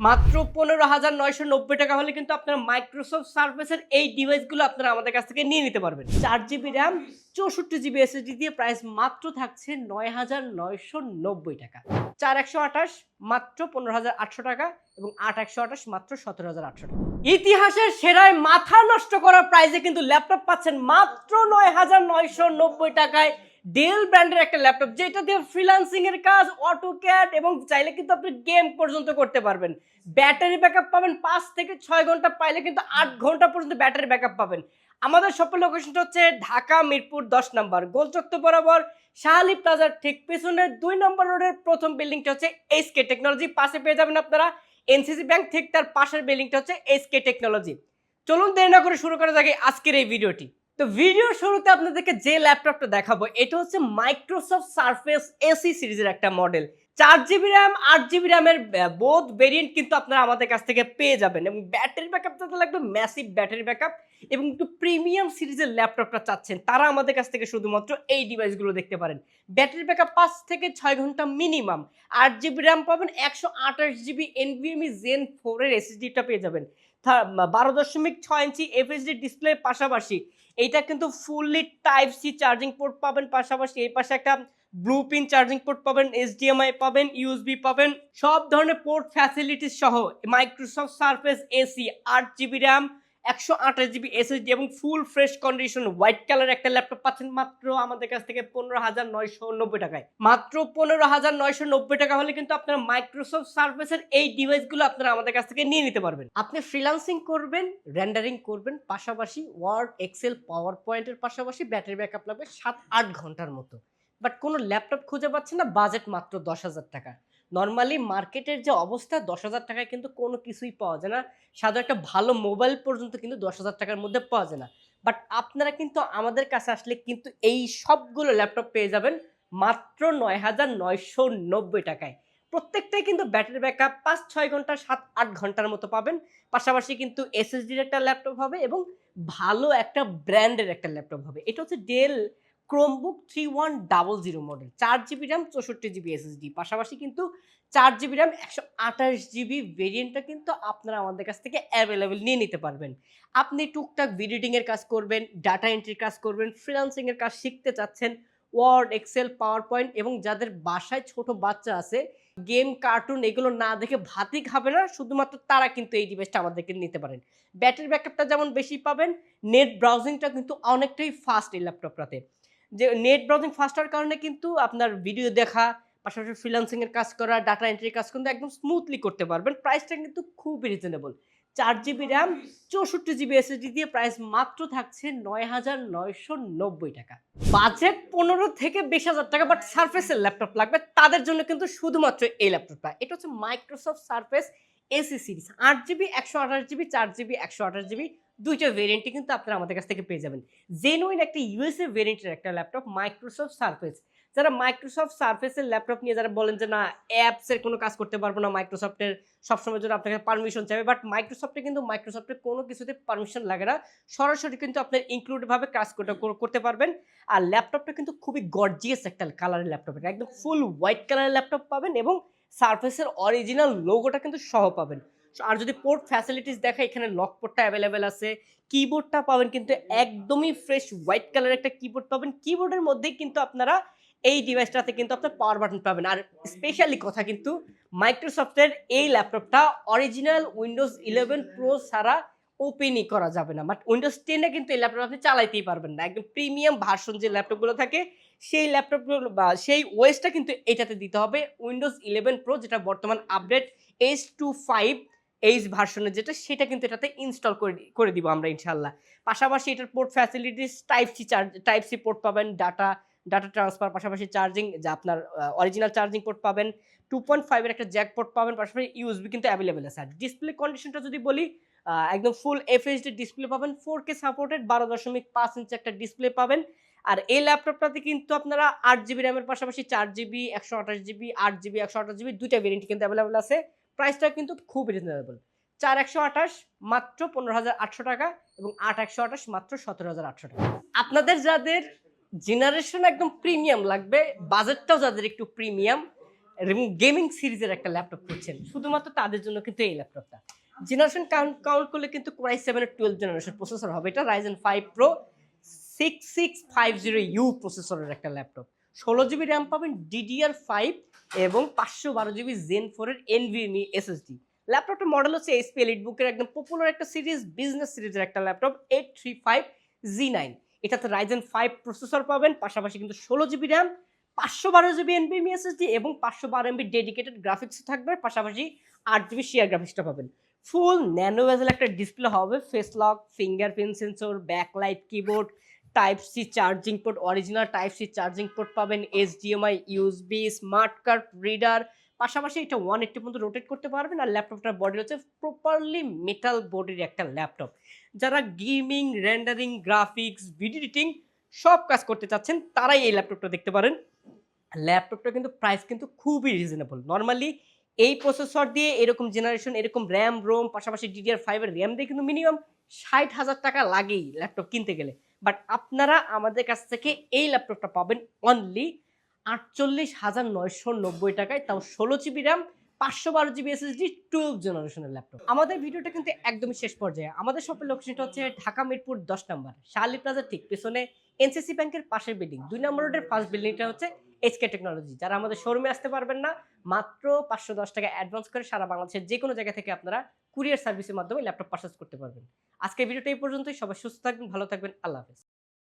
মাত্র 15,990 টাকা হলে কিন্তু আপনারা মাইক্রোসফট সার্ফেসের এই ডিভাইসগুলো আপনারা আমাদের কাছ থেকে নিয়ে নিতে পারবেন। 4 জিবি র্যাম 64 জিবি এসএসডি দিয়ে প্রাইস মাত্র থাকছে 9,990 টাকা। 4128 মাত্র 15,800 টাকা এবং 8128 মাত্র 17,800 টাকা। ইতিহাসের সেরায় মাথা নষ্ট করার প্রাইসে কিন্তু ল্যাপটপ পাচ্ছেন মাত্র 9,990 টাকায়। ডেল ব্র্যান্ডের একটা ল্যাপটপ যেটা দিয়ে ফ্রিল্যান্সিং এর কাজ, অটোক্যাড এবং চাইলে কিন্তু আপনি গেম পর্যন্ত করতে পারবেন। ব্যাটারি ব্যাকআপ পাবেন 5 থেকে 6 ঘন্টা, পাইলে কিন্তু 8 ঘন্টা পর্যন্ত ব্যাটারি ব্যাকআপ পাবেন। আমাদের শপের লোকেশনটা হচ্ছে ঢাকা মিরপুর 10 নম্বর গোলচত্বর বরাবর শাহালি প্লাজার ঠিক পেছনে 2 নম্বর রোডের প্রথম বিল্ডিংটা হচ্ছে এসকে টেকনোলজি, পাশে পেয়ে যাবেন আপনারা এনসিসি ব্যাংক, ঠিক তার পাশের বিল্ডিংটা হচ্ছে এসকে টেকনোলজি। চলুন দেরি না করে শুরু করা যাক আজকের এই ভিডিওটি। তো ভিডিওর শুরুতে আপনাদেরকে যে ল্যাপটপটা দেখাবো এটা হচ্ছে মাইক্রোসফট সারফেস এসি সিরিজের একটা মডেল। 4 জিবি র্যাম 8 জিবি র্যামের বোথ ভেরিয়েন্ট কিন্তু আপনারা আমাদের কাছ থেকে পেয়ে যাবেন এবং ব্যাটারি ব্যাকআপটা লাগবে ম্যাসিভ ব্যাটারি ব্যাকআপ এবং একটু প্রিমিয়াম সিরিজের ল্যাপটপটা চাচ্ছেন তারা আমাদের কাছ থেকে শুধুমাত্র এই ডিভাইসগুলো দেখতে পারেন। ব্যাটারি ব্যাকআপ 5 থেকে 6 ঘন্টা মিনিমাম, 8 জিবি র্যাম পাবেন, 128 জিবি এনভিএমই জেন 4 এর এসএসডিটা পেয়ে যাবেন, 12.6 ইঞ্চি এফএসডি ডিসপ্লে, পাশাপাশি এইটা কিন্তু fully type C charging port পাবেন, পাশাপাশি এই পাশে একটা ব্লু পিন চার্জিং পোর্ট পাবেন, এইচডিএমআই পাবেন, ইউএসবি পাবেন, সব ধরনের পোর্ট ফ্যাসিলিটিস সহ Microsoft surface AC 8 GB RAM 128 GB SSD এবং full fresh condition white colour একটা ল্যাপটপ পাচ্ছেন মাত্র আমাদের কাছ থেকে 15,990 টাকায়। মাত্র 15,990 টাকা হলে কিন্তু আপনারা মাইক্রোসফট সারফেসের এই ডিভাইসগুলো আপনারা আমাদের কাছ থেকে নিয়ে নিতে পারবেন। আপনি ফ্রিল্যান্সিং করবেন, রেন্ডারিং করবেন, পাশাপাশি ওয়ার্ড, এক্সেল, পাওয়ার পয়েন্টের পাশাপাশি ব্যাটারি ব্যাকআপ লাগবে 7-8 ঘন্টার মতো। বাট কোনো ল্যাপটপ খুঁজে পাচ্ছেন না, বাজেট মাত্র 10,000 টাকা। নর্মালি মার্কেটের যে অবস্থা 10,000 টাকায় কিন্তু কোনো কিছুই পাওয়া যায় না, সাধারণ একটা ভালো মোবাইল পর্যন্ত কিন্তু 10,000 টাকার মধ্যে পাওয়া যায় না। বাট আপনারা কিন্তু আমাদের কাছে আসলে কিন্তু এই সবগুলো ল্যাপটপ পেয়ে যাবেন মাত্র 9,990 টাকায়। প্রত্যেকটাই কিন্তু ব্যাটারি ব্যাকআপ 5-6 ঘন্টা 7-8 ঘন্টার মতো পাবেন, পাশাপাশি কিন্তু এসএসডির একটা ল্যাপটপ হবে এবং ভালো একটা ব্র্যান্ডের একটা ল্যাপটপ হবে। এটা হচ্ছে Dell Chromebook 3100 model, 4 GB RAM 64 GB SSD, পাশাপাশি কিন্তু 4 জিবি র্যাম 128 জিবি ভেরিয়েন্টটা কিন্তু আপনারা আমাদের কাছ থেকে অ্যাভেলেবেল নিয়ে নিতে পারবেন। আপনি টুকটাক ভিডিও এর কাজ করবেন, ডাটা এন্ট্রির কাজ করবেন, ফ্রিল্যান্সিং এর কাজ শিখতে চাচ্ছেন, ওয়ার্ড, এক্সেল, পাওয়ার পয়েন্ট এবং যাদের বাসায় ছোট বাচ্চা আছে, গেম, কার্টুন এগুলো না দেখে ভাতই খাবে না, শুধুমাত্র তারা কিন্তু এই ডিভাইসটা আমাদেরকে নিতে পারেন। ব্যাটারি ব্যাকআপটা যেমন বেশি পাবেন, নেট ব্রাউজিংটা কিন্তু অনেকটাই ফাস্ট এই ল্যাপটপটাতে। যে নেট ব্রাউজিং ফাস্ট হওয়ার কারণে কিন্তু আপনার ভিডিও দেখা, পাশাপাশি ফ্রিল্যান্সিং এর কাজ করা, ডাটা এন্ট্রির কাজ কিন্তু একদম স্মুথলি করতে পারবেন। প্রাইসটা কিন্তু খুবই reasonable. 4 GB RAM 64 GB SSD দিয়ে প্রাইস মাত্র থাকছে 9,990 টাকা। বাজেট 15 থেকে 20,000 টাকা বাট সারফেসের ল্যাপটপ লাগবে তাদের জন্য কিন্তু শুধুমাত্র এই ল্যাপটপটা। এটা হচ্ছে Microsoft surface AC series, 8 GB 128 GB, 4 GB 128 GB, দুইটা ভেরিয়েন্টই কিন্তু আপনারা আমাদের কাছ থেকে পেয়ে যাবেন। জেনুইন একটা ইউএসএ ভেরিয়েন্টের একটা ল্যাপটপ মাইক্রোসফট সারফেস। যারা মাইক্রোসফট সারফেসের ল্যাপটপ নিয়ে যারা বলেন যে না অ্যাপসের কোনো কাজ করতে পারবো না, মাইক্রোসফটের সবসময় জন্য আপনাকে পারমিশন চাইবে, বাট মাইক্রোসফটের কোনো কিছুতে পারমিশন লাগে না, সরাসরি কিন্তু আপনার ইনক্লুড ভাবে কাজ করতে পারবেন। আর ল্যাপটপটা কিন্তু খুবই গর্জিয়াস একটা কালারের ল্যাপটপ, একদম ফুল হোয়াইট কালারের ল্যাপটপ পাবেন এবং সারফেসের অরিজিনাল লোগোটা কিন্তু সহ পাবেন। আর যদি পোর্ট ফ্যাসিলিটিস দেখা, এখানে লক পোর্টটা অ্যাভেলেবেল আছে, কিবোর্ডটা পাবেন কিন্তু একদমই ফ্রেশ হোয়াইট কালারের একটা কিবোর্ড পাবেন। কিবোর্ডের মধ্যেই কিন্তু আপনারা এই ডিভাইসটাতে কিন্তু আপনার পাওয়ার বাটন পাবেন। আর স্পেশালি কথা কিন্তু মাইক্রোসফটের এই ল্যাপটপটা অরিজিনাল উইন্ডোজ 11 প্রো ছাড়া ওপেনই করা যাবে না, বাট উইন্ডোজ 10 এ কিন্তু এই ল্যাপটপ আপনি চালাইতেই পারবেন না। একদম প্রিমিয়াম ভার্সন যে ল্যাপটপগুলো থাকে সেই ল্যাপটপগুলো বা সেই ওএসটা কিন্তু এটাতে দিতে হবে, উইন্ডোজ 11 প্রো যেটা বর্তমান আপডেট H25 এইচ ভার্সনের যেটা, সেটা কিন্তু এটাতে ইনস্টল করে দিব আমরা ইনশাআল্লাহ। পাশাপাশি এটার port facilities type C port পাবেন, ডাটা ট্রান্সফার, পাশাপাশি চার্জিং যা আপনার অরিজিনাল চার্জিং পোর্ট পাবেন, 2.5 এর একটা জ্যাক পোর্ট পাবেন, পাশাপাশি ইউএসবি কিন্তু অ্যাভেলেবেল আছে। আর ডিসপ্লে কন্ডিশনটা যদি বলি, একদম ফুল এফএইচডি ডিসপ্লে পাবেন, 4K সাপোর্টেড 12.5 ইঞ্চি একটা ডিসপ্লে পাবেন। আর এই ল্যাপটপটাতে কিন্তু আপনারা 8 জিবি র্যামের পাশাপাশি 4 জিবি 128 জিবি, 8 জিবি 128 জিবি দুইটা ভেরিয়েন্ট কিন্তু অ্যাভেলেবেল আছে। প্রাইসটা কিন্তু খুব রিজনেবল, 4128 মাত্র 15,800 টাকা এবং 8128 মাত্র 17,800 টাকা। আপনাদের যাদের জেনারেশন একদম প্রিমিয়াম লাগবে, বাজেটটাও যাদের একটু প্রিমিয়াম, এবং গেমিং সিরিজের একটা ল্যাপটপ খুঁজছেন, শুধুমাত্র তাদের জন্য কিন্তু এই ল্যাপটপটা। জেনারেশন কাউন্ট করলে কিন্তু কোরাই 7 এর 12 জেনারেশন প্রসেসর হবে এটা, Ryzen 5 Pro 6650U প্রসেসরের একটা ল্যাপটপ। 16 GB র্যাম পাবেন DDR5 এবং 512 GB Zen 4 এর NVMe SSD। ল্যাপটপটার মডেল হচ্ছে HP EliteBook এর একদম পপুলার একটা সিরিজ, বিজনেস সিরিজের একটা ল্যাপটপ 835Z9। এটাতে Ryzen 5 প্রসেসর পাবেন, পাশাপাশি কিন্তু 16 GB RAM, 512 GB NVMe SSD এবং 512 MB ডেডিকেটেড গ্রাফিক্স থাকবে, পাশাপাশি 8 GB শেয়ার গ্রাফিক্সটা পাবেন। ফুল ন্যানো বেজেল একটা ডিসপ্লে হবে, face lock, fingerprint sensor, backlight keyboard, type C charging port, original type C charging port পাবেন, HDMI, USB, smart card reader, পাশাপাশি এটা 180 পর্যন্ত রোটেট করতে পারবেন। আর ল্যাপটপটার বডি হচ্ছে প্রপারলি মেটাল বডির একটা ল্যাপটপ। যারা gaming, rendering, graphics, video editing সব কাজ করতে চাচ্ছেন তারাই এই ল্যাপটপটা দেখতে পারেন। ল্যাপটপটা কিন্তু প্রাইস কিন্তু খুবই রিজনেবল। নর্মালি এই প্রসেসর দিয়ে এরকম জেনারেশন, এরকম র্যাম রোম, পাশাপাশি DDR5 এর র্যাম দিয়ে কিন্তু মিনিমাম 60,000 টাকা লাগেই ল্যাপটপ কিনতে গেলে। বাট আপনারা আমাদের কাছ থেকে এই ল্যাপটপটা পাবেন অনলি 48,990 টাকায়, তাও 16 GB র্যাম, 512 GB SSD, 12 জেনারেশনের ল্যাপটপ। আমাদের ভিডিওটা কিন্তু একদমই শেষ পর্যায়ে। আমাদের শপের লোকেশনটা হচ্ছে ঢাকা মিরপুর 10 নম্বর, শার্লি প্লাজার ঠিক পেছনে এনসিসি ব্যাংকের পাশের বিল্ডিং, 2 নম্বর রোডের ফার্স্ট বিল্ডিংটা হচ্ছে HK টেকনোলজি। যারা আমাদের শোরুমে আসতে পারবেন না, মাত্র 510 টাকা অ্যাডভান্স করে সারা বাংলাদেশের যে কোনো জায়গা থেকে আপনারা কুরিয়ার সার্ভিসের মাধ্যমে ল্যাপটপ পারচেজ করতে পারবেন। আজকের ভিডিওটা এই পর্যন্তই। সবাই সুস্থ থাকবেন, ভালো থাকবেন, আল্লাহ হাফেজ।